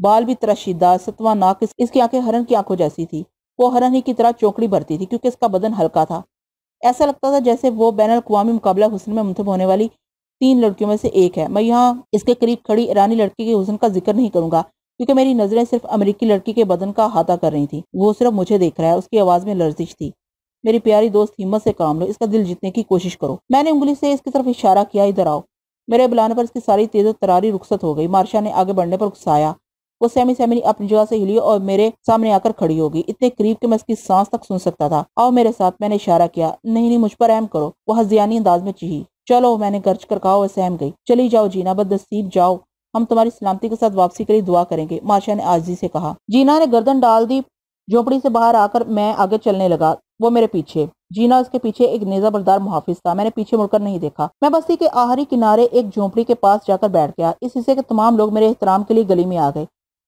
بال بھی تراشیدہ، ستواں ناک، اس کی آنکھیں ہرن کی آنکھوں جیسی تھی۔ وہ ہرن ہی کی طرح چونکڑی بھرتی تھی کیونکہ اس کا بدن ہلکا تھا۔ ایسا لگتا تھا جیسے وہ بین الاقوامی مقابلہ حسن میں منتخب ہونے والی 3 لڑکیوں میں سے ایک ہے۔ میں یہاں اس کے قریب کھڑی ایرانی لڑکی کے حسن کا ذکر نہیں کروں گا کیونکہ میری نظریں صرف امریکی لڑکی کے بدن کا احاطہ کر رہی تھی۔ وہ صرف مجھے دیکھ رہا ہے، اس کی آواز میں لرزش تھی۔ میری پیاری دوست، ہمت سے کام لو، اس کا دل جیتنے کی کوشش کرو۔ میں نے انگلی سے اس کی طرف اشارہ کیا، ادھر آؤ۔ میرے بلانے پر اس کی ساری تیز و تراری رخصت ہو گئی۔ مارشا نے آگے بڑھنے پر اکسایا۔ وہ سیمی اپنی جگہ سے ہلی اور میرے سامنے آ کر کھڑی ہوگی، اتنے قریب کہ میں اس کی سانس تک سن سکتا تھا۔ آؤ میرے ساتھ، میں نے اشارہ کیا۔ نہیں، مجھ پر رحم کرو، وہ ہذیانی انداز میں چیخی۔ چلو، میں نے گرج کر کہا اور سہم گئی۔ چلی جاؤ جینا، بدنصیب، جاؤ، ہم تمہاری سلامتی کے ساتھ واپسی کے لیے دعا کریں گے، مارشا نے عاجزی سے کہا۔ جینا نے گردن ڈال دی۔ جھونپڑی سے باہر آ کر میں آگے چلنے لگا، وہ میرے پیچھے۔ جینا اس کے پیچھے ایک نیزہ بردار محافظ تھا۔ میں نے پیچھے مڑ کر نہیں دیکھا۔ میں بستی کے آخری کنارے ایک جھونپڑی کے پاس جا کر بیٹھ گیا۔ اس حصے کے تمام لوگ میرے احترام کے لیے گلی میں آ گئے۔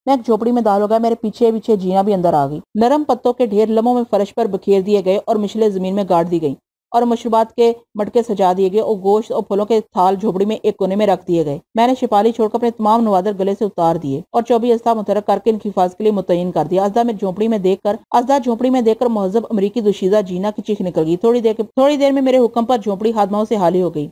میں ایک جھونپڑی میں داخل ہو گیا۔ میرے پیچھے پیچھے جینا بھی اندر آ گئی۔ نرم پتوں کے ڈھیر لمحوں میں فرش پر بکھیر دیے گئے اور مچھلیں زمین میں گاڑ دی گئیں اور مشروبات کے مٹکے سجا دیے گئے اور گوشت اور پھلوں کے تھال جھونپڑی میں ایک کونے میں رکھ دیے گئے۔ میں نے شپالی چھوڑ کر اپنے تمام نوادر گلے سے اتار دیے اور 24 اسباب متحرک کر کے ان کی حفاظت کے لیے متعین کر دیا۔ ازدہ جھونپڑی میں دیکھ کر مہذب امریکی دوشیزہ جینا کی چیخ نکل گئی۔ تھوڑی دیر میں میرے حکم پر جھونپڑی ہاتھوں سے خالی ہو گئی۔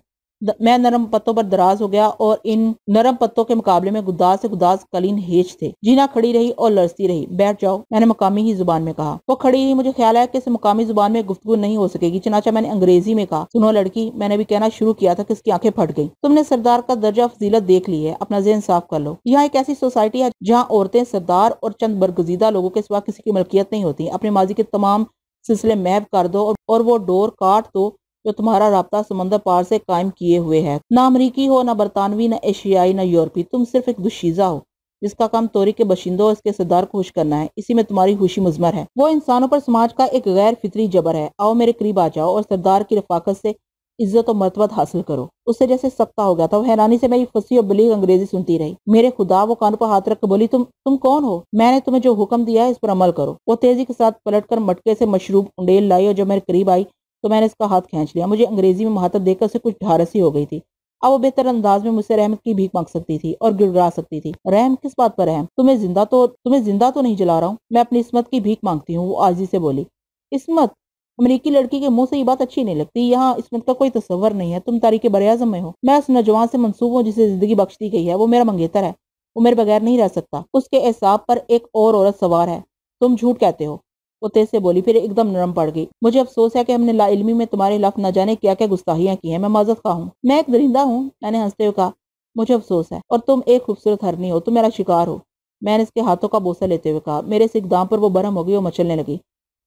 میں نرم پتوں پر دراز ہو گیا اور ان نرم پتوں کے مقابلے میں گداز سے گداز قلین ہیج تھے۔ جینا کھڑی رہی اور لرزتی رہی۔ بیٹھ جاؤ، میں نے مقامی ہی زبان میں کہا۔ وہ کھڑی رہی۔ مجھے خیال ہے کہ اس مقامی زبان میں گفتگو نہیں ہو سکے گی، چنانچہ میں نے انگریزی میں کہا، سنو لڑکی، میں نے بھی کہنا شروع کیا تھا کہ اس کی آنکھیں پھٹ گئیں۔ تم نے سردار کا درجہ فضیلت دیکھ لی ہے، اپنا ذہن صاف کر لو۔ یہاں ایک ایسی سوسائٹی ہے جہاں عورتیں سردار اور چند برگزیدہ لوگوں کے سوا کسی کی ملکیت نہیں ہوتی۔ اپنے ماضی کے تمام سلسلے محو کر دو اور وہ ڈور کاٹ دو جو تمہارا رابطہ سمندر پار سے قائم کیے ہوئے ہے۔ نہ امریکی ہو، نہ برطانوی، نہ ایشیائی، نہ یورپی، تم صرف ایک دوشیزہ ہو جس کا کام توری کے باشندوں اور اس کے سردار کو خوش کرنا ہے۔ اسی میں تمہاری خوشی مضمر ہے۔ وہ انسانوں پر سماج کا ایک غیر فطری جبر ہے۔ آؤ میرے قریب آ جاؤ اور سردار کی رفاقت سے عزت و مرتبت حاصل کرو۔ اس سے جیسے سکتہ ہو گیا تھا۔ وہ حیرانی سے میری فصیح اور بلیغ انگریزی سنتی رہی۔ میرے خدا، وہ کانوں پر ہاتھ رکھ کر بولی، تم کون ہو؟ میں نے تمہیں جو حکم دیا ہے اس پر عمل کرو۔ وہ تیزی کے ساتھ پلٹ کر مٹکے سے مشروب انڈیل لائی اور جب میرے قریب آئی تو میں نے اس کا ہاتھ کھینچ لیا۔ مجھے انگریزی میں مہاتت دیکھ کر اسے کچھ ڈھارسی ہو گئی تھی۔ اب وہ بہتر انداز میں مجھ سے رحمت کی بھیک مانگ سکتی تھی اور گڑگڑا سکتی تھی۔ رحم؟ کس بات پر رحم؟ تمہیں زندہ تو نہیں جلا رہا ہوں، میں اپنی عصمت کی بھیک مانگتی ہوں، وہ عاجزی سے بولی۔ عصمت؟ امریکی لڑکی کے منہ سے یہ بات اچھی نہیں لگتی۔ یہاں عصمت کا کوئی تصور نہیں ہے، تم تاریخ براعظم میں ہو۔ میں اس نوجوان سے منسوب ہوں جسے زندگی بخش دی گئی ہے، وہ میرا منگیتر ہے، وہ میرے بغیر نہیں رہ سکتا۔ اس کے اعصاب پر ایک اور عورت سوار ہے۔ تم جھوٹ کہتے ہو، وہ تیز سے بولی، پھر ایک دم نرم پڑ گئی۔ مجھے افسوس ہے کہ ہم نے لا علمی میں تمہارے خلاف نہ جانے کیا کیا گستاخیاں کی ہیں، میں معذرت خواہ ہوں۔ میں ایک درندہ ہوں، میں نے ہنستے ہوئے کہا، مجھے افسوس ہے، اور تم ایک خوبصورت ہرنی ہو، تم میرا شکار ہو۔ میں نے اس کے ہاتھوں کا بوسہ لیتے ہوئے کہا۔ میرے اس اقدام پر وہ برہم ہو گئی اور مچلنے لگی۔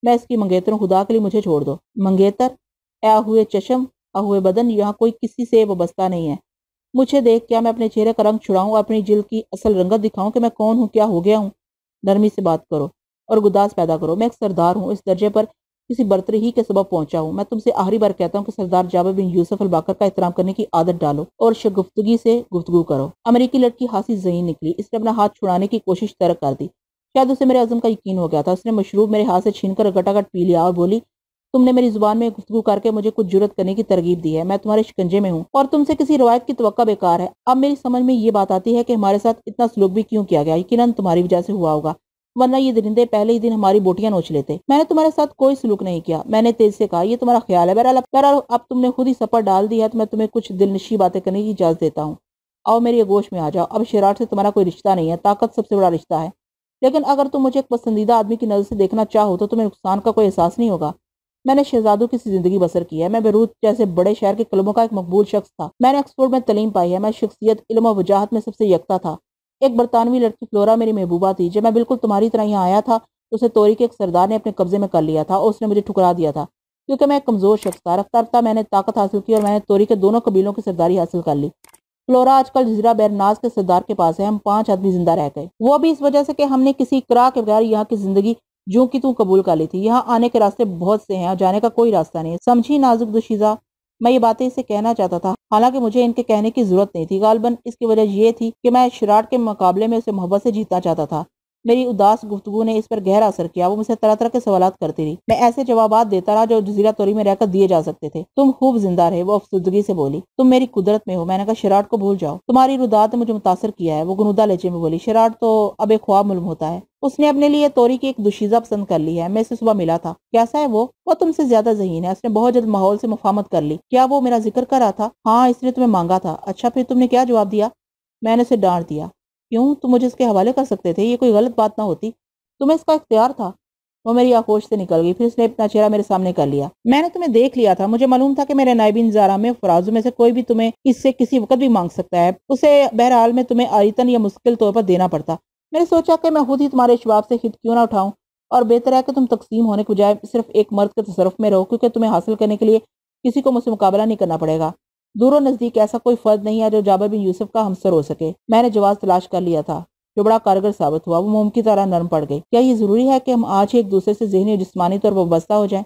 میں اس کی منگیتر ہوں، خدا کے لیے مجھے چھوڑ دو۔ منگیتر؟ اے ہوئے چشم، ہوئے بدن، یہاں کوئی کسی سے وابستہ نہیں ہے۔ مجھے دیکھ کیا میں اپنے چہرے کا رنگ چھڑاؤں اور اپنی جلد کی اصل رنگت دکھاؤں کہ میں کون ہوں، کیا ہو گیا ہوں؟ نرمی سے بات کرو اور گداز پیدا کرو۔ میں ایک سردار ہوں، اس درجے پر کسی برتری ہی کے سبب پہنچا ہوں۔ میں تم سے آخری بار کہتا ہوں کہ سردار جابر بن یوسف الباقر کا احترام کرنے کی عادت ڈالو اور شگفتگی سے گفتگو کرو۔ امریکی لڑکی ہنسی ذہین نکلی۔ اس نے اپنا ہاتھ چھڑانے کی کوشش ترک کر دی۔ شاید اسے میرے عزم کا یقین ہو گیا تھا۔ اس نے مشروب میرے ہاتھ سے چھین کر گٹاگٹ پی لیا اور بولی، تم نے میری زبان میں گفتگو کر کے مجھے کچھ جرات کرنے کی ترغیب دی ہے۔ میں تمہارے شکنجے میں ہوں اور تم سے کسی روایت کی توقع بیکار ہے۔ اب میری سمجھ میں یہ بات آتی ہے کہ ہمارے ساتھ اتنا سلوک بھی کیوں کیا گیا، یقیناً تمہاری وجہ سے ہوا ہوگا، ورنہ یہ درندے پہلے ہی دن ہماری بوٹیاں نوچ لیتے۔ میں نے تمہارے ساتھ کوئی سلوک نہیں کیا، میں نے تیز سے کہا، یہ تمہارا خیال ہے۔ بہرحال اب تم نے خود ہی سپر ڈال دی ہے تو میں تمہیں کچھ دل نشی باتیں کرنے کی اجازت دیتا ہوں۔ آؤ میری آغوش میں آ جاؤ۔ اب شرارت سے تمہارا کوئی رشتہ نہیں ہے، طاقت سب سے بڑا رشتہ ہے۔ لیکن اگر تم مجھے ایک پسندیدہ آدمی کی نظر سے دیکھنا چاہو تو تمہیں نقصان کا کوئی احساس نہیں ہوگا۔ میں نے شہزادوں کی سی زندگی بسر کی ہے۔ میں بیروت جیسے بڑے شہر کے کلبوں کا ایک مقبول شخص تھا۔ میں نے آکسفورڈ میں تعلیم پائی ہے۔ میں شخصیت، علم و وجاہت میں سب سے یکتا تھا۔ ایک برطانوی لڑکی فلورا میری محبوبہ تھی۔ جب میں بالکل تمہاری طرح یہاں آیا تھا تو اسے توری کے ایک سردار نے اپنے قبضے میں کر لیا تھا اور اس نے مجھے ٹھکرا دیا تھا کیونکہ میں ایک کمزور شخص تھا۔ رفتہ رفتہ میں نے طاقت حاصل کی اور میں نے توری کے دونوں قبیلوں کی سرداری حاصل کر لی۔ فلورا آج کل جزیرہ بیرناز کے سردار کے پاس ہے۔ ہم 5 آدمی زندہ رہ گئے، وہ بھی اس وجہ سے کہ ہم نے کسی اکراہ کے بغیر یہاں کی زندگی جو کی توں قبول کر لی تھی۔ یہاں آنے کے راستے بہت سے ہیں اور جانے کا کوئی راستہ نہیں، سمجھی نازک دوشیزہ؟ میں یہ باتیں اسے کہنا چاہتا تھا، حالانکہ مجھے ان کے کہنے کی ضرورت نہیں تھی۔ غالباً اس کی وجہ یہ تھی کہ میں شرارٹ کے مقابلے میں اسے محبت سے جیتنا چاہتا تھا۔ میری اداس گفتگو نے اس پر گہرا اثر کیا۔ وہ مجھ سے طرح طرح کے سوالات کرتی رہی۔ میں ایسے جوابات دیتا رہا جو جزیرہ توری میں رہ کر دیے جا سکتے تھے۔ تم خوب زندہ رہے، وہ افسردگی سے بولی۔ تم میری قدرت میں ہو۔ میں نے کہا شیراٹ کو بھول جاؤ، تمہاری ردات نے مجھے متاثر کیا ہے۔ وہ گنودہ لہجے میں بولی، شیراٹ تو اب ایک خواب معلوم ہوتا ہے۔ اس نے اپنے لیے توری کی ایک دوشیزہ پسند کر لی ہے۔ میں اسے صبح ملا تھا۔ کیسا ہے وہ تم سے زیادہ ذہین ہے۔ اس نے بہت جلد ماحول سے مفاہمت کر لی۔ کیا وہ میرا ذکر کر رہا تھا؟ ہاں، اس نے تمہیں مانگا تھا۔ اچھا، پھر تم نے کیا جواب دیا؟ میں نے اسے ڈانٹ دیا۔ کیوں؟ تم مجھے اس کے حوالے کر سکتے تھے، یہ کوئی غلط بات نہ ہوتی، تمہیں اس کا اختیار تھا۔ وہ میری آغوش سے نکل گئی، پھر اس نے اپنا چہرہ میرے سامنے کر لیا۔ میں نے تمہیں دیکھ لیا تھا، مجھے معلوم تھا کہ میرے نائبین زارہ میں فرازوں میں سے کوئی بھی تمہیں اس سے کسی وقت بھی مانگ سکتا ہے، اسے بہرحال میں تمہیں آریتن یا مستقل طور پر دینا پڑتا۔ میں نے سوچا کہ میں خود ہی تمہارے شباب سے خود کیوں نہ اٹھاؤں، اور بہتر ہے کہ تم تقسیم ہونے کے بجائے صرف ایک مرد کے تصرف میں رہو، کیونکہ تمہیں حاصل کرنے کے لیے کسی کو مجھ سے مقابلہ نہیں کرنا پڑے گا۔ دور و نزدیک ایسا کوئی فرد نہیں ہے جو جابر بن یوسف کا ہمسر ہو سکے۔ میں نے جواز تلاش کر لیا تھا جو بڑا کارگر ثابت ہوا۔ وہ موم کی طرح نرم پڑ گئی۔ کیا یہ ضروری ہے کہ ہم آج ہی ایک دوسرے سے ذہنی اور جسمانی طور پر وابستہ ہو جائیں؟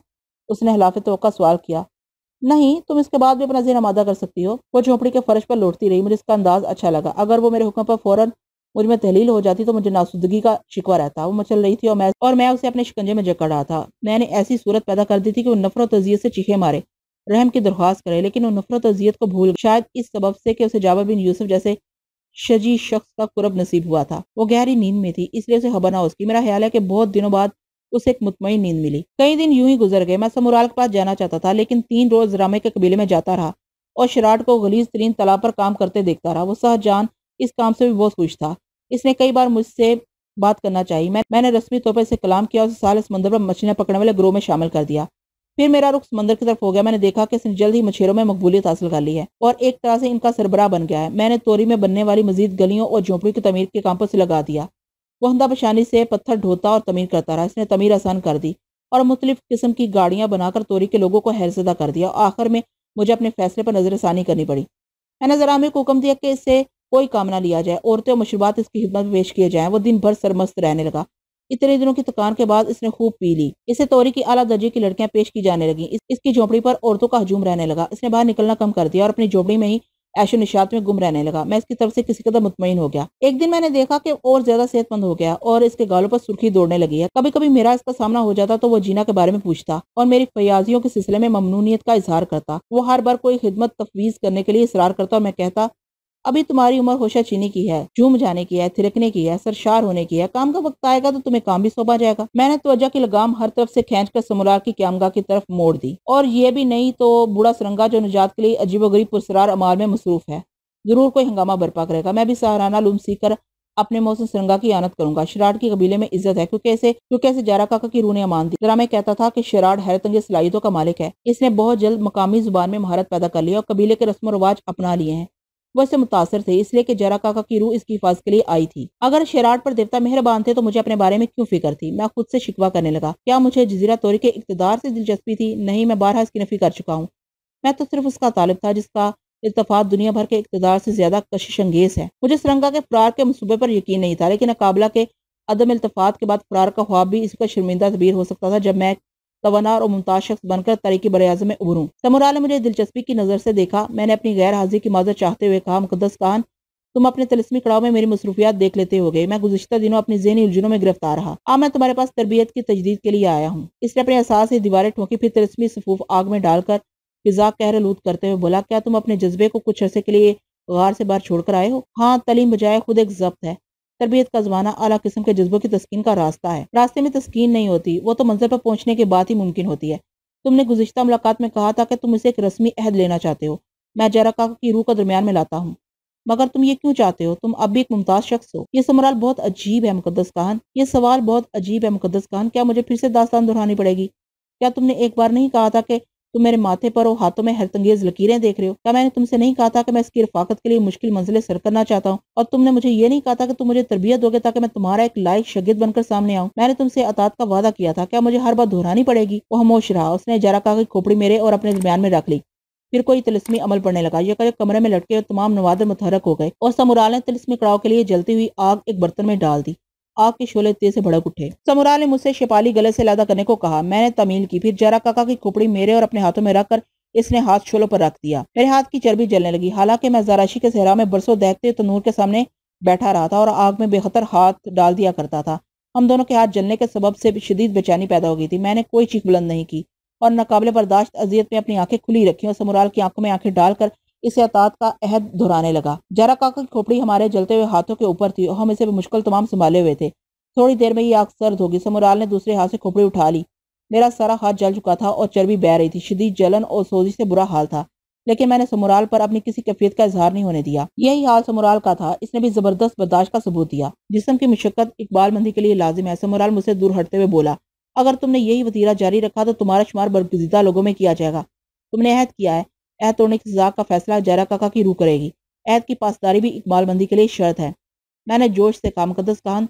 اس نے خلاف توقع سوال کیا۔ نہیں، تم اس کے بعد بھی اپنا ذہن آمادہ کر سکتی ہو۔ وہ جھونپڑی کے فرش پر لوٹتی رہی۔ مجھے اس کا انداز اچھا لگا۔ اگر وہ میرے حکم پر فوراً مجھ میں تحلیل ہو جاتی تو مجھے ناسودگی کا شکوہ رہتا۔ وہ مچل رہی تھی اور میں اسے اپنے شکنجے میں جکڑ رہا تھا۔ میں نے ایسی صورت پیدا کر دی تھی کہ وہ نفرت و اذیت سے چیخے مارے، رحم کی درخواست کرے، لیکن وہ نفرت و اذیت کو بھول گئی، شاید اس سبب سے کہ اسے جابر بن یوسف جیسے شجی شخص کا قرب نصیب ہوا تھا۔ وہ گہری نیند میں تھی، اس لیے اسے خبر نہ ہو سکی۔ میرا خیال ہے کہ بہت دنوں بعد اسے ایک مطمئن نیند ملی۔ کئی دن یوں ہی گزر گئے۔ میں سمورال کے پاس جانا چاہتا تھا، لیکن 3 روز رامے کے قبیلے میں جاتا رہا اور شیراٹ کو غلیظ ترین تالاب پر کام کرتے دیکھتا رہا۔ وہ سہج جان اس کام سے بھی بہت خوش تھا۔ اس نے کئی بار مجھ سے بات کرنا چاہی۔ میں نے رسمی طور پر اسے کلام کیا اور اسے ساحل سمندر پر مچھلیاں پکڑنے والے گروہ میں شامل کر دیا۔ پھر میرا رخ سمندر کی طرف ہو گیا۔ میں نے دیکھا کہ اس نے جلد ہی مچھیروں میں مقبولیت حاصل کر لی ہے اور ایک طرح سے ان کا سربراہ بن گیا ہے۔ میں نے توری میں بننے والی مزید گلیوں اور جھونپڑی کی تعمیر کے کام پر اسے لگا دیا۔ وہ ہندا بشانی سے پتھر ڈھوتا اور تعمیر کرتا رہا۔ اس نے تعمیر آسان کر دی اور مختلف قسم کی گاڑیاں بنا کر توری کے لوگوں کو حیرت زدہ کر دیا۔ آخر میں مجھے اپنے فیصلے پر نظر ثانی کرنی پڑی۔ میں نے ذرا کو حکم دیا کہ اس سے کوئی کام نہ لیا جائے، عورتیں اور مشروبات اس کی خدمت میں پیش کیے جائیں۔ وہ دن بھر سرمست رہنے لگا۔ اتنے دنوں کی تکان کے بعد اس نے خوب پی لی۔ اسے توری کی اعلیٰ درجے کی لڑکیاں پیش کی جانے لگیں۔ اس کی جھونپڑی پر عورتوں کا ہجوم رہنے لگا۔ اس نے باہر نکلنا کم کر دیا اور اپنی جھونپڑی میں ہی عیش و نشاط میں گم رہنے لگا۔ میں اس کی طرف سے کسی قدر مطمئن ہو گیا۔ ایک دن میں نے دیکھا کہ اور زیادہ صحت مند ہو گیا اور اس کے گالوں پر سرخی دوڑنے لگی ہے۔ کبھی کبھی میرا اس کا سامنا ہو جاتا تو وہ جینا کے بارے میں پوچھتا اور میری فیاضیوں کے سلسلے میں ممنونیت کا اظہار کرتا۔ وہ ہر بار کوئی خدمت تفویض کرنے کے لیے اصرار کرتا اور میں کہتا ابھی تمہاری عمر ہوشہ چینی کی ہے، جھوم جانے کی ہے، تھرکنے کی ہے، سرشار ہونے کی ہے۔ کام کا وقت آئے گا تو تمہیں کام بھی سونپا جائے گا۔ میں نے توجہ کی لگام ہر طرف سے کھینچ کر سمورال کی قیامگاہ کی طرف موڑ دی۔ اور یہ بھی نہیں تو بوڑھا سرنگا جو نجات کے لیے عجیب و غریب پرسرار اعمال میں مصروف ہے، ضرور کوئی ہنگامہ برپا کرے گا۔ میں بھی سہارانہ علوم سیکھ کر اپنے محسن سرنگا کی اعانت کروں گا۔ شیراٹ کی قبیلے میں عزت ہے کیونکہ اسے جارا کاکا کی روح نے امان دی۔ ذرا میں کہتا تھا کہ شیراٹ حیرت انگیز صلاحیتوں کا مالک ہے۔ اس نے بہت جلد مقامی زبان میں مہارت پیدا کر لی اور قبیلے کے رسم و رواج اپنا لیے ہیں۔ وہ اس سے متاثر تھے اس لیے کہ جارا کاکا کی روح اس کی حفاظت کے لیے آئی تھی۔ اگر شیراٹ پر دیوتا مہربان تھے تو مجھے اپنے بارے میں کیوں فکر تھی؟ میں خود سے شکوہ کرنے لگا۔ کیا مجھے جزیرہ توری کے اقتدار سے دلچسپی تھی؟ نہیں، میں بارہا اس کی نفی کر چکا ہوں۔ میں تو صرف اس کا طالب تھا جس کا التفات دنیا بھر کے اقتدار سے زیادہ کشش انگیز ہے۔ مجھے سرنگا کے فرار کے منصوبے پر یقین نہیں تھا، لیکن اقابلہ کے عدم التفات کے بعد فرار کا خواب بھی اس کا شرمندہ تعبیر ہو سکتا تھا جب میں توانا اور ممتاز شخص بن کر تاریکی براعظم میں ابھروں۔ سمورال نے مجھے دلچسپی کی نظر سے دیکھا۔ میں نے اپنی غیر حاضری کی معذرت چاہتے ہوئے کہا، مقدس خان، تم اپنے طلسمی کڑاؤ میں میری مصروفیات دیکھ لیتے ہو گئے۔ میں گزشتہ دنوں اپنی ذہنی الجھنوں میں گرفتار رہا۔ اب میں تمہارے پاس تربیت کی تجدید کے لیے آیا ہوں۔ اس نے اپنے احساس سے دیواریں ٹھوکی، پھر طلسمی صفوف آگ میں ڈال کر فضا قہر آلود کرتے ہوئے بولا، کیا تم اپنے جذبے کو کچھ عرصے کے لیے غار سے باہر چھوڑ کر آئے ہو؟ ہاں، تعلیم بجائے خود ایک ضبط ہے۔ تربیت کا زمانہ اعلیٰ قسم کے جذبوں کی تسکین کا راستہ ہے۔ راستے میں تسکین نہیں ہوتی، وہ تو منزل پر پہنچنے کے بعد ہی ممکن ہوتی ہے۔ تم نے گزشتہ ملاقات میں کہا تھا کہ تم اسے ایک رسمی عہد لینا چاہتے ہو۔ میں جارا کاکا کی روح کو درمیان میں لاتا ہوں۔ مگر تم یہ کیوں چاہتے ہو؟ تم اب بھی ایک ممتاز شخص ہو۔ یہ سمورال بہت عجیب ہے مقدس خان۔ یہ سوال بہت عجیب ہے مقدس خان۔ کیا مجھے پھر سے داستان دہرانی پڑے گی؟ کیا تم نے ایک بار نہیں کہا تھا کہ تم میرے ماتھے پر اور ہاتھوں میں حیرت انگیز لکیریں دیکھ رہے ہو؟ کیا میں نے تم سے نہیں کہا تھا کہ میں اس کی رفاقت کے لیے مشکل منزلیں سر کرنا چاہتا ہوں؟ اور تم نے مجھے یہ نہیں کہا تھا کہ تم مجھے تربیت دو گے تاکہ میں تمہارا ایک لائق شاگرد بن کر سامنے آؤں؟ میں نے تم سے اطاعت کا وعدہ کیا تھا، کیا مجھے ہر بات دہرانی پڑے گی؟ وہ خاموش رہا۔ اس نے جارا کاکا کی کھوپڑی میرے اور اپنے درمیان میں رکھ لی۔ پھر کوئی طلسمی عمل پڑنے لگا۔ یہ کمرے میں لٹکے اور تمام نوادر متحرک ہو گئے اور سمورال نے طلسمی کڑاؤ کے لیے جلتی ہوئی آگ ایک برتن میں ڈال دی۔ آگ کے شعلے تیز سے بھڑک اٹھے۔ سمورال نے مجھ سے شپالی گلے سے علیحدہ کرنے کو کہا۔ میں نے تعمیل کی۔ پھر جارا کاکا کی کھوپڑی میرے اور اپنے ہاتھوں میں رکھ کر اس نے ہاتھ شعلوں پر رکھ دیا۔ میرے ہاتھ کی چربی جلنے لگی، حالانکہ میں زاراشی کے صحرا میں برسوں دہکتے تنور کے سامنے بیٹھا رہا تھا اور آگ میں بے خطر ہاتھ ڈال دیا کرتا تھا۔ ہم دونوں کے ہاتھ جلنے کے سبب سے شدید بے چینی پیدا ہو گئی تھی۔ میں نے کوئی چیخ بلند نہیں کی اور ناقابل برداشت اذیت میں اپنی آنکھیں کھلی رکھی اور سمورال کی آنکھوں میں آنکھیں ڈال کر اسے اطاعت کا عہد دہرانے لگا۔ جارا کاکا کی کھوپڑی ہمارے جلتے ہوئے ہاتھوں کے اوپر تھی اور ہم اسے بمشکل تمام سنبھالے ہوئے تھے۔ تھوڑی دیر میں یہ آگ سرد ہوگی۔ سمورال نے دوسرے ہاتھ سے کھوپڑی اٹھا لی۔ میرا سارا ہاتھ جل چکا تھا اور چربی بہہ رہی تھی۔ شدید جلن اور سوزش سے برا حال تھا، لیکن میں نے سمورال پر اپنی کسی کیفیت کا اظہار نہیں ہونے دیا۔ یہی حال سمورال کا تھا۔ اس نے بھی زبردست برداشت کا ثبوت دیا۔ جسم کی مشقت اقبال مندی کے لیے لازم ہے۔ سمورال مجھ سے دور ہٹتے ہوئے بولا، اگر تم نے یہی وتیرہ جاری رکھا تو تمہارا شمار برگزیدہ لوگوں میں کیا جائے گا۔ تم نے عہد کیا ہے، عہد توڑنے کی سزا کا فیصلہ جارا کاکا کی روح کرے گی۔ عہد کی پاسداری بھی اقبال مندی کے لیے شرط ہے۔ میں نے جوش سے کہا، مقدس کہان،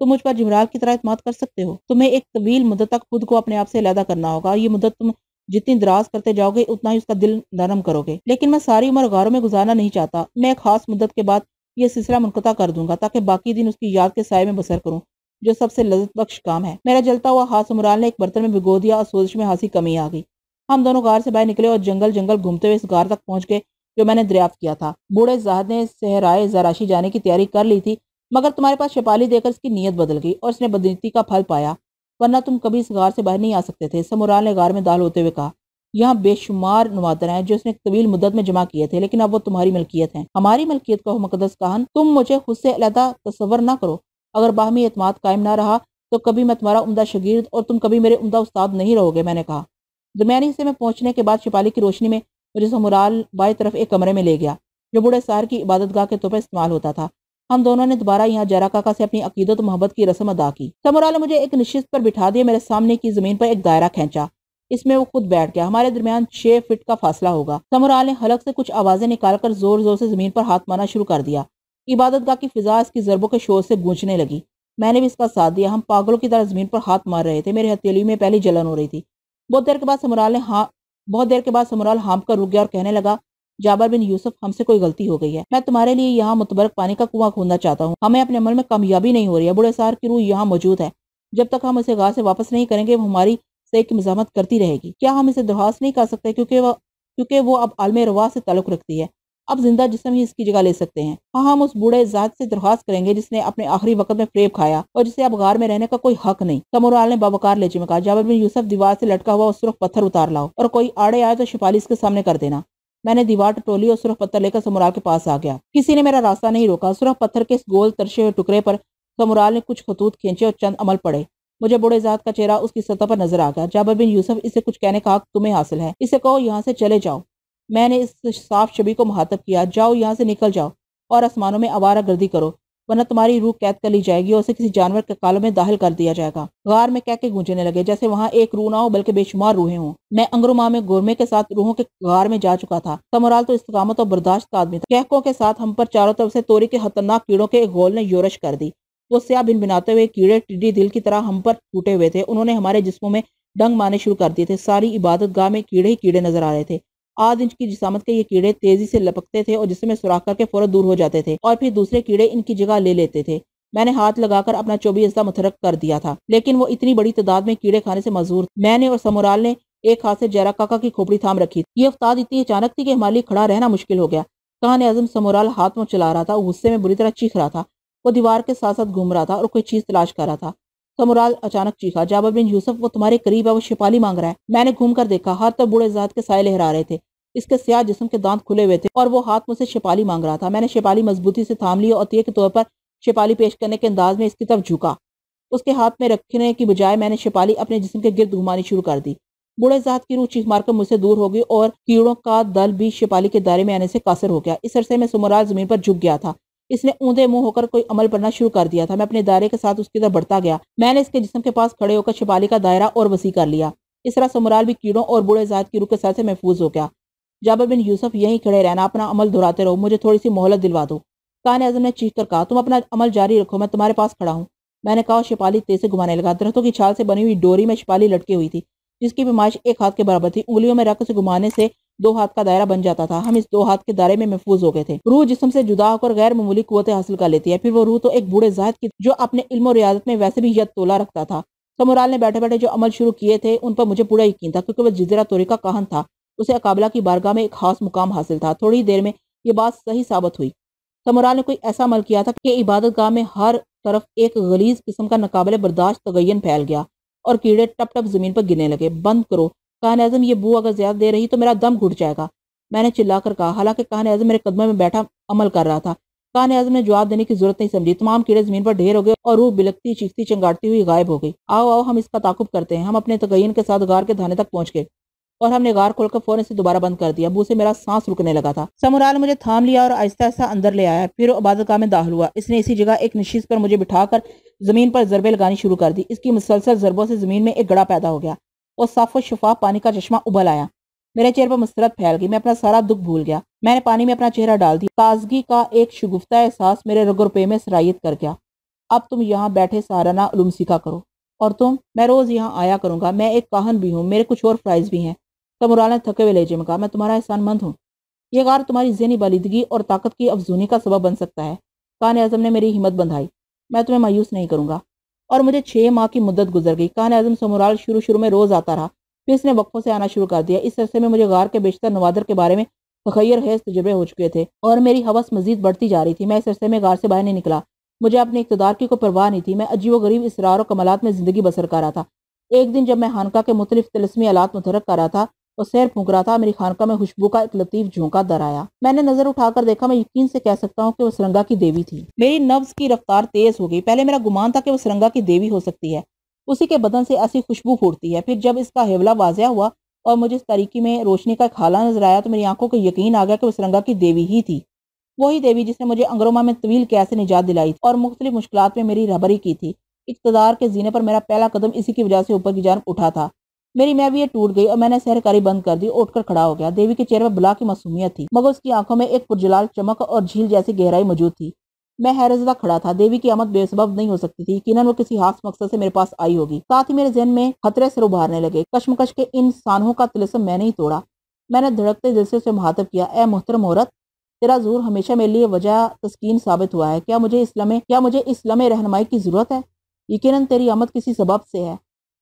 تم مجھ پر جمرال کی طرح اعتماد کر سکتے ہو۔ تمہیں ایک طویل مدت تک خود کو اپنے آپ سے علیحدہ کرنا ہوگا۔ یہ مدت تم جتنی دراز کرتے جاؤ گے اتنا ہی اس کا دل نرم کرو گے۔ لیکن میں ساری عمر غاروں میں گزارنا نہیں چاہتا۔ میں ایک خاص مدت کے بعد یہ سلسلہ منقطع کر دوں گا تاکہ باقی دن اس کی یاد کے سائے میں بسر کروں، جو سب سے لذت بخش کام ہے۔ میرا جلتا ہوا ہاتھ سمورال نے ایک برتن میں بھگو دیا اور سوزش میں خاصی کمی آ گئی۔ ہم دونوں غار سے باہر نکلے اور جنگل گھومتے ہوئے اس غار تک پہنچ گئے جو میں نے دریافت کیا تھا۔ بوڑھے زاہد نے صحرائے زراشی جانے کی تیاری کر لی تھی، مگر تمہارے پاس شپالی دے کر اس کی نیت بدل گئی اور اس نے بدنیتی کا پھل پایا، ورنہ تم کبھی اس غار سے باہر نہیں آ سکتے تھے۔ سمورال نے غار میں داخل ہوتے ہوئے کہا، یہاں بے شمار نوادر ہیں جو اس نے طویل مدت میں جمع کیے تھے، لیکن اب وہ تمہاری ملکیت ہیں۔ ہماری ملکیت کا مقدس کہان، تم مجھے خود سے علیحدہ تصور نہ کرو۔ اگر باہمی اعتماد قائم نہ رہا تو کبھی میں تمہارا عمدہ شاگرد اور تم کبھی میرے عمدہ استاد نہیں رہو گے، میں نے کہا۔ درمیانی حصے میں پہنچنے کے بعد شپالی کی روشنی میں مجھے سمورال بائیں طرف ایک کمرے میں لے گیا جو بوڑھے ساحر کی عبادت گاہ کے طور پر استعمال ہوتا تھا۔ ہم دونوں نے دوبارہ یہاں جارا کاکا سے اپنی عقیدت و محبت کی رسم ادا کی۔ سمورال نے مجھے ایک نشست پر بٹھا دیا، میرے سامنے کی زمین پر ایک دائرہ کھینچا۔ اس میں وہ خود بیٹھ گیا۔ ہمارے درمیان 6 فٹ کا فاصلہ ہوگا۔ سمورال نے حلق سے کچھ آوازیں نکال کر زور زور سے زمین پر ہاتھ مارنا شروع کر دیا۔ عبادت گاہ کی فضا اس کی ضربوں کے شور سے گونجنے لگی۔ میں نے بھی اس کا ساتھ دیا۔ ہم پاگلوں کی طرح زمین پر ہاتھ مار رہے تھے۔ میرے ہتھیلی میں پہلی جلن ہو رہی تھی۔ بہت دیر کے بعد سمورال ہانپ کر رک گیا اور کہنے لگا، جابر بن یوسف، ہم سے کوئی غلطی ہو گئی ہے۔ میں تمہارے لیے یہاں متبرک پانی کا کنواں کھودنا چاہتا ہوں۔ ہمیں اپنے عمل میں کامیابی نہیں ہو رہی ہے۔ بوڑھے ساحر کی روح یہاں موجود ہے۔ جب تک ہم اسے غار سے واپس نہیں کریں گے وہ ہماری صحیح کی مزاحمت کرتی رہے گی۔ کیا ہم اسے درخواست نہیں کر سکتے کیونکہ وہ اب عالم رواح سے تعلق رکھتی ہے؟ اب زندہ جسم ہی اس کی جگہ لے سکتے ہیں۔ ہاں، ہم اس بوڑھے ذات سے درخواست کریں گے جس نے اپنے آخری وقت میں فریب کھایا اور جسے اب غار میں رہنے کا کوئی حق نہیں۔ سمورال نے باوقار لہجے میں کہا، جابر بن یوسف، دیوار سے لٹکا ہوا سرخ پتھر اتار لاؤ اور کوئی آڑے آئے تو شپالی اس کے سامنے کر دینا۔ میں نے دیوار ٹٹولی اور سرخ پتھر لے کر سمورال کے پاس آ گیا۔ کسی نے میرا راستہ نہیں روکا۔ سرخ پتھر کے اس گول ترشے ہوئے ٹکڑے پر سمورال نے کچھ خطوط کھینچے اور چند عمل پڑے۔ مجھے بوڑھے ذات کا چہرہ اس کی سطح پر نظر آ گیا۔ جابر بن یوسف، اسے کچھ کہنے کا حق تمہیں حاصل ہے۔ اسے کہو یہاں سے چلے جاؤ۔ میں نے اس صاف شبی کو مخاطب کیا، جاؤ یہاں سے نکل جاؤ اور آسمانوں میں آوارہ گردی کرو، ورنہ تمہاری روح قید کر لی جائے گی اور اسے کسی جانور کے کالوں میں داخل کر دیا جائے گا۔ غار میں کہکے گونجنے لگے جیسے وہاں ایک روح نہ ہو بلکہ بے شمار روحیں ہوں۔ میں انگروماں میں گورمے کے ساتھ روحوں کے غار میں جا چکا تھا۔ سمورال تو استقامت اور برداشت کا آدمی تھا۔ کہکوں کے ساتھ ہم پر چاروں طرف سے توری کے خطرناک کیڑوں کے ایک غول نے یورش کر دی۔ وہ سیاہ بن بناتے ہوئے کیڑے ٹڈی دل کی طرح ہم پر ٹوٹے ہوئے تھے۔ انہوں نے ہمارے جسموں میں ڈنگ مارنے شروع کر دیے تھے۔ ساری عبادت گاہ میں کیڑے ہی کیڑے نظر آ رہے تھے۔ 8 انچ کی جسامت کے یہ کیڑے تیزی سے لپکتے تھے اور جسم میں سوراخ کر کے فوراً دور ہو جاتے تھے اور پھر دوسرے کیڑے ان کی جگہ لے لیتے تھے۔ میں نے ہاتھ لگا کر اپنا چوبی اجزا متحرک کر دیا تھا، لیکن وہ اتنی بڑی تعداد میں کیڑے کھانے سے معذور تھے۔ میں نے اور سمورال نے ایک ہاتھ سے جارا کاکا کی کھوپڑی تھام رکھی تھی۔ یہ افتاد اتنی اچانک تھی کہ ہمارے لیے کھڑا رہنا مشکل ہو گیا۔ کان اعظم سمورال ہاتھ میں چلا رہا تھا، غصے میں بری طرح چیخ رہا تھا۔ وہ دیوار کے ساتھ ساتھ گھوم رہا تھا اور کوئی چیز تلاش کر رہا تھا۔ سمورال اچانک چیخا، جابر بن یوسف، وہ تمہارے قریب ہے، وہ شپالی مانگ رہا ہے۔ میں نے گھوم کر دیکھا، ہاتھ پر بوڑھے ذات کے سائے لہرا رہے تھے۔ اس کے سیاہ جسم کے دانت کھلے ہوئے تھے اور وہ ہاتھ مجھ سے شپالی مانگ رہا تھا۔ میں نے شپالی مضبوطی سے تھام لی اور عطیے کے طور پر شپالی پیش کرنے کے انداز میں اس کی طرف جھکا۔ اس کے ہاتھ میں رکھنے کی بجائے میں نے شپالی اپنے جسم کے گرد گھمانی شروع کر دی۔ بوڑھے ذات کی روح چیخ مار کر مجھ سے دور ہو گئی اور کیڑوں کا دل بھی شپالی کے دائرے میں آنے سے قاصر ہو گیا۔ اس عرصے میں سمورال زمین پر جھک گیا تھا۔ اس نے اوندے منہ ہو کر کوئی عمل پڑھنا شروع کر دیا تھا۔ میں اپنے دائرے کے ساتھ اس کی طرف بڑھتا گیا۔ میں نے اس کے جسم کے پاس کھڑے ہو کر شپالی کا دائرہ اور وسیع کر لیا۔ اس طرح سمورال بھی کیڑوں اور بوڑھے ذات کی روح کے ساتھ سے محفوظ ہو گیا۔ جابر بن یوسف، یہیں کھڑے رہنا، اپنا عمل دہراتے رہو، مجھے تھوڑی سی مہلت دلوا دو۔ کان اعظم نے چیخ کر کہا، تم اپنا عمل جاری رکھو، میں تمہارے پاس کھڑا ہوں۔ میں نے کہا، شپالی تیز سے گھمانے لگا۔ درختوں کی چھال سے بنی ہوئی ڈوری میں شپالی لٹکی ہوئی تھی جس کی پیمائش 1 ہاتھ کے برابر تھی۔ انگلیوں میں رکھ سے گھمانے سے 2 ہاتھ کا دائرہ بن جاتا تھا۔ ہم اس 2 ہاتھ کے دائرے میں محفوظ ہو گئے تھے۔ روح جسم سے جدا ہو کر غیر معمولی قوتیں حاصل کر لیتی ہے۔ پھر وہ روح تو ایک بوڑھے ذات کی جو اپنے علم و ریاضت میں ویسے بھی ید تولا رکھتا تھا۔ سمورال نے بیٹھے بیٹھے جو عمل شروع کیے تھے ان پر مجھے پورا یقین تھا، کیونکہ وہ جزیرہ توری کا کاہن تھا۔ اسے اقابلہ کی بارگاہ میں ایک خاص مقام حاصل تھا۔ تھوڑی دیر میں یہ بات صحیح ثابت ہوئی۔ سمورال نے کوئی ایسا عمل کیا تھا کہ عبادت گاہ میں ہر طرف ایک غلیظ قسم کا ناقابل برداشت تغین پھیل گیا اور کیڑے ٹپ ٹپ زمین پر گرنے لگے۔ بند کرو کاہن اعظم، یہ بو اگر زیادہ دیر رہی تو میرا دم گھٹ جائے گا، میں نے چلا کر کہا، حالانکہ کاہن اعظم میرے قدموں میں بیٹھا عمل کر رہا تھا۔ کاہن اعظم نے جواب دینے کی ضرورت نہیں سمجھی، تمام کیڑے زمین پر ڈھیر ہو گئے اور روح بلکتی چیختی چنگاڑتی ہوئی غائب ہو گئی۔ آؤ آؤ ہم اس کا تعاقب کرتے ہیں۔ ہم اپنے تغین کے ساتھ غار کے دھانے تک پہنچ گئے اور ہم نے غار کھول کر فوراً سے دوبارہ بند کر دیا۔ بو سے میرا سانس رکنے لگا تھا۔ سمورال نے مجھے تھام لیا اور آہستہ آہستہ اندر لے آیا، پھر وہ عبادت گاہ میں داخل ہوا۔ اس نے اسی جگہ ایک نشیز پر مجھے بٹھا کر زمین پر ضربیں لگانی شروع کر دی۔ اس کی مسلسل ضربوں سے زمین میں ایک گڑھا پیدا ہو گیا اور صاف و شفاف پانی کا چشمہ ابل آیا۔ میرے چہرے پر مسرت پھیل گئی، میں اپنا سارا دکھ بھول گیا۔ میں نے پانی میں اپنا چہرہ ڈال دیا۔ تازگی کا ایک شگفتہ احساس میرے رگ و روپے میں سرایت کر گیا۔ اب تم یہاں بیٹھے سہارانہ علوم سیکھا کرو، اور تم؟ میں روز یہاں آیا کروں گا، میں ایک کاہن بھی ہوں، میرے کچھ اور فرائض بھی ہیں۔ سمورال نے تھکے ہوئے لہجے میں کہا، میں تمہارا احسان مند ہوں، یہ غار تمہاری ذہنی بالیدگی اور طاقت کی افزونی کا سبب بن سکتا ہے۔ کاہن اعظم نے میری ہمت بندھائی، میں تمہیں مایوس نہیں کروں گا۔ اور مجھے 6 ماہ کی مدت گزر گئی۔ کاہن اعظم سمورال شروع میں روز آتا رہا، پھر اس نے وقفوں سے آنا شروع کر دیا۔ اس عرصے میں مجھے غار کے بیشتر نوادر کے بارے میں تخیر خیز تجربے ہو چکے تھے اور میری ہوس مزید بڑھتی جا رہی تھی۔ میں اس عرصے میں غار سے باہر نہیں نکلا، مجھے اپنے اقتدار کی کوئی پرواہ نہیں تھی۔ میں عجیب و غریب اسرار و کمالات میں زندگی بسر کر رہا تھا۔ ایک دن جب میں خانقاہ کے مختلف طلسمی آلات متحرک کر رہا تھا اور سیر پھونک رہا تھا، میری خانقاہ میں خوشبو کا ایک لطیف جھونکا در آیا۔ میں نے نظر اٹھا کر دیکھا، میں یقین سے کہہ سکتا ہوں کہ وہ سرنگا کی دیوی تھی۔ میری نبض کی رفتار تیز ہو گئی۔ پہلے میرا گمان تھا کہ وہ سرنگا کی دیوی ہو سکتی ہے، اسی کے بدن سے ایسی خوشبو پھوٹتی ہے۔ پھر جب اس کا حوالہ واضح ہوا اور مجھے اس تاریکی میں روشنی کا ایک حالہ نظر آیا تو میری آنکھوں کو یقین آ گیا کہ وہ سرنگا کی دیوی ہی تھی، وہی دیوی جس نے مجھے انگروما میں طویل قید سے نجات دلائی تھی اور مختلف مشکلات میں میری رہبری کی تھی۔ اقتدار کے زینے پر میرا پہلا قدم اسی کی وجہ سے اوپر کی جانب اٹھا تھا۔ میری محویت ٹوٹ گئی اور میں نے سحرکاری بند کر دی، اٹھ کر کھڑا ہو گیا۔ دیوی کے چہرے پر بلا کی معصومیت تھی، مگر اس کی آنکھوں میں ایک پرجلال چمک اور جھیل جیسی گہرائی موجود تھی۔ میں حیرت زدہ کھڑا تھا۔ دیوی کی آمد بے سبب نہیں ہو سکتی تھی، یقیناً وہ کسی خاص مقصد سے میرے پاس آئی ہوگی۔ ساتھ ہی میرے ذہن میں خطرے سر ابھارنے لگے۔ کشمکش کے ان سانحوں کا طلسم میں نہیں توڑا۔ میں نے دھڑکتے دل سے اسے مخاطب کیا، اے محترم عورت، تیرا ظہور ہمیشہ میرے لیے وجہ تسکین ثابت ہوا ہے۔ کیا مجھے اس لمحے رہنمائی کی ضرورت ہے؟ یقیناً تیری آمد کسی سبب سے ہے۔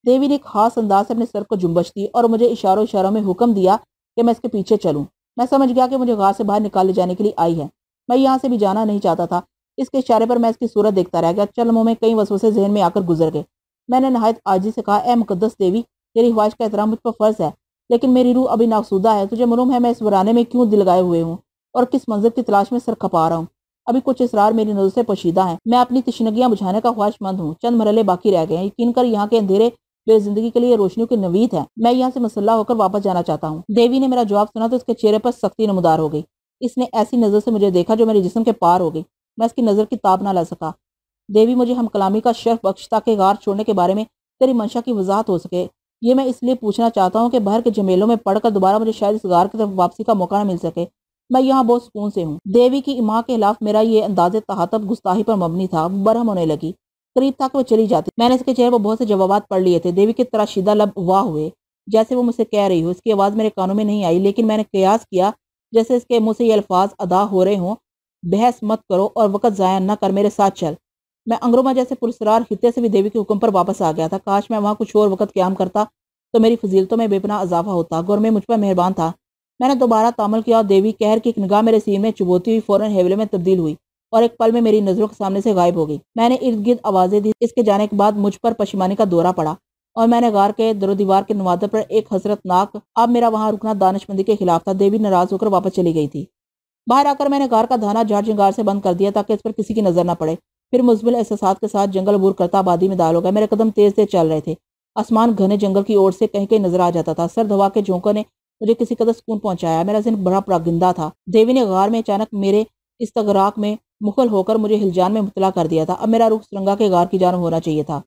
دیوی نے ایک خاص انداز سے اپنے سر کو جنبش دی اور مجھے اشاروں میں حکم دیا کہ میں اس کے پیچھے چلوں۔ میں سمجھ گیا کہ مجھے غار سے باہر نکالے جانے کے لیے آئی ہے۔ میں یہاں سے بھی جانا نہیں چاہتا تھا۔ اس کے اشارے پر میں اس کی صورت دیکھتا رہ گیا۔ چند لمحوں میں کئی وسوسے ذہن میں آ کر گزر گئے۔ میں نے نہایت عاجزی سے کہا، اے مقدس دیوی، تیری خواہش کا احترام مجھ پر فرض ہے، لیکن میری روح ابھی ناسودہ ہے۔ تجھے معلوم ہے میں اس ویرانے میں کیوں دل لگائے ہوئے ہوں اور کس منظر کی تلاش میں سر کھپا رہا ہوں۔ ابھی کچھ اسرار میری نظر سے پوشیدہ ہیں۔ میں اپنی تشنگیاں بجھانے کا خواہش مند ہوں۔ چند مرحلے باقی رہ گئے ہیں۔ یقین کر یہاں کے اندھیرے میری زندگی کے لیے روشنیوں کی نوید ہے۔ میں یہاں سے مسلح ہو کر واپس جانا چاہتا ہوں۔ دیوی نے میرا جواب سنا تو اس کے چہرے پر سختی نمودار ہو گئی۔ اس نے ایسی نظر سے مجھے دیکھا جو میرے جسم کے پار ہو گئی۔ میں اس کی نظر کی تاب نہ لا سکا۔ دیوی مجھے ہم کلامی کا شرف بخش تاکہ غار چھوڑنے کے بارے میں تیری منشا کی وضاحت ہو سکے۔ یہ میں اس لیے پوچھنا چاہتا ہوں کہ باہر کے جھمیلوں میں پڑھ کر دوبارہ مجھے شاید اس غار کی طرف واپسی کا موقع نہ مل سکے۔ میں یہاں بہت سکون سے ہوں۔ دیوی کی ایما کے خلاف میرا یہ انداز تہاطب گستاخی پر مبنی تھا۔ وہ برہم ہونے لگی، قریب تھا کہ وہ چلی جاتی۔ میں نے اس کے چہرے پر بہت سے جوابات پڑھ لیے تھے۔ دیوی کے تراشیدہ لب واہ ہوئے، جیسے وہ مجھ سے کہہ رہی ہو۔ اس کی آواز میرے کانوں میں نہیں آئی، لیکن میں نے قیاس کیا جیسے اس کے منہ سے یہ الفاظ ادا ہو رہے ہوں، بحث مت کرو اور وقت ضائع نہ کر، میرے ساتھ چل۔ میں انگروما جیسے پرسرار خطے سے بھی دیوی کے حکم پر واپس آ گیا تھا۔ کاش میں وہاں کچھ اور وقت قیام کرتا تو میری فضیلتوں میں بے پناہ اضافہ ہوتا۔ گورمے مجھ پر مہربان تھا۔ میں نے دوبارہ تامل کیا اور دیوی قہر کی ایک نگاہ میرے سینے میں چبوتی ہوئی فوراً حیولے میں تبدیل ہوئی اور ایک پل میں میری نظروں کے سامنے سے غائب ہو گئی۔ میں نے ارد گرد آوازیں دی۔ اس کے جانے کے بعد مجھ پر پشیمانی کا دورہ پڑا اور میں نے غار کے در و دیوار کے نوادر پر ایک حسرتناک اب میرا وہاں رکنا دانش مندی کے خلاف تھا۔ دیوی ناراض ہو کر واپس چلی گئی تھی۔ باہر آ کر میں نے غار کا دھانا جھاڑ جنگار سے بند کر دیا تاکہ اس پر کسی کی نظر نہ پڑے۔ پھر مزمل احساسات کے ساتھ جنگل عبور کرتا آبادی میں داخل ہو گیا۔ میرے قدم تیز تیز چل رہے تھے۔ آسمان گھنے جنگل کی اور سے کہیں کہیں نظر آ جاتا تھا۔ سرد ہوا کے جھونکوں نے مجھے کسی قدر سکون پہنچایا۔ میرا ذہن بڑا پراگندہ تھا۔ دیوی نے غار میں اچانک میرے استغراق میں مخل ہو کر مجھے ہلجان میں مبتلا کر دیا تھا۔ اب میرا رخ سرنگا کے غار کی جانب ہونا چاہیے تھا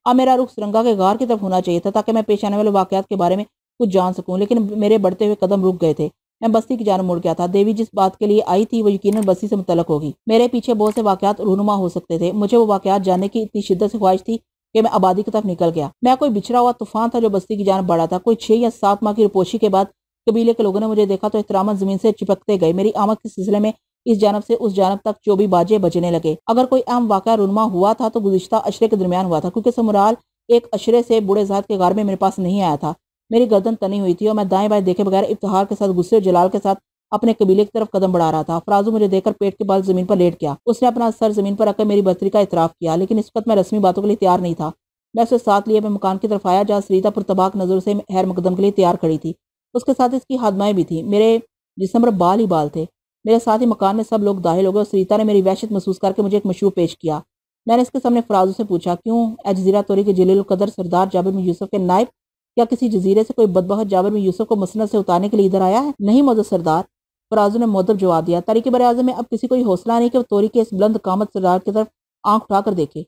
ہونا چاہیے تھا تاکہ میں پیش آنے والے واقعات کے بارے میں کچھ جان سکوں، لیکن میرے بڑھتے ہوئے قدم رک گئے تھے۔ میں بستی کی جانب مڑ گیا تھا۔ دیوی جس بات کے لیے آئی تھی وہ یقیناً بستی سے متعلق ہوگی۔ میرے پیچھے بہت سے واقعات رونما ہو سکتے تھے۔ مجھے وہ واقعات جاننے کی اتنی شدت سے خواہش تھی کہ میں آبادی کی طرف نکل گیا۔ میں کوئی بچھڑا ہوا طوفان تھا جو بستی کی جانب بڑھا تھا۔ کوئی 6 یا 7 ماہ کی روپوشی کے بعد قبیلے کے لوگوں نے مجھے دیکھا تو احتراماً زمین سے چپکتے گئے۔ میری آمد کے سلسلے میں اس جانب سے اس جانب تک چوبی باجے بجنے لگے۔ اگر کوئی اہم واقعہ رونما ہوا تھا تو گزشتہ عشرے کے درمیان ہوا تھا، کیونکہ سمورال ایک عشرے سے بوڑھے ذات کے غار میں میرے پاس نہیں آیا تھا۔ میری گردن تنی ہوئی تھی اور میں دائیں بائیں دیکھے بغیر افتخار کے ساتھ غصے اور جلال کے ساتھ اپنے قبیلے کی طرف قدم بڑھا رہا تھا۔ فرازو مجھے دیکھ کر پیٹ کے بال زمین پر لیٹ گیا۔ اس نے اپنا سر زمین پر رکھ کر میری برتری کا اعتراف کیا، لیکن اس وقت میں رسمی باتوں کے لیے تیار نہیں تھا۔ میں اسے ساتھ لیے مکان کی طرف آیا جہاں سریتا پرتباک نظر سے خیر مقدم کے لیے تیار کھڑی تھی۔ اس کے ساتھ اس کی ہاتھمائیں بھی تھی۔ میرے جسم پر بال ہی بال تھے۔ میرے ساتھ ہی مکان میں سب لوگ داخل ہو گئے اور سریتا نے میری وحشت محسوس کر کے مجھے ایک مشروب پیش کیا۔ میں نے اس کے سامنے فرازو سے پوچھا، کیوں اے جزیرہ توری کے جلیل القدر سردار جابر بن یوسف کے نائب، کیا کسی جزیرے سے کوئی بدبخت جابر بن یوسف کو مسند سے اتارنے کے لیے ادھر آیا ہے؟ نہیں معزز سردار، فرازو نے مؤدب جواب دیا۔ تاریخ براعظم میں اب کسی کو یہ حوصلہ نہیں کہ وہ توری کے اس بلند قامت سردار کی طرف آنکھ اٹھا کر دیکھے۔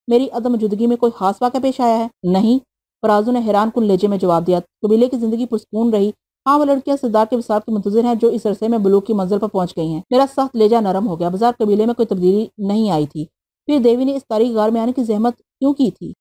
میری عدم موجودگی میں کوئی خاص واقعہ پیش آیا ہے؟ نہیں، فرازو نے حیران کن لہجے میں جواب دیا۔ قبیلے کی زندگی پرسکون رہی؟ ہاں، وہ لڑکیاں سردار کے وصال کی منتظر ہیں جو اس عرصے میں بلوغ کی منزل پر پہنچ گئی ہیں۔ میرا سخت لہجہ نرم ہو گیا۔ بازار قبیلے میں کوئی تبدیلی نہیں آئی تھی، پھر دیوی نے اس تاریخ غار میں آنے کی زحمت کیوں کی تھی؟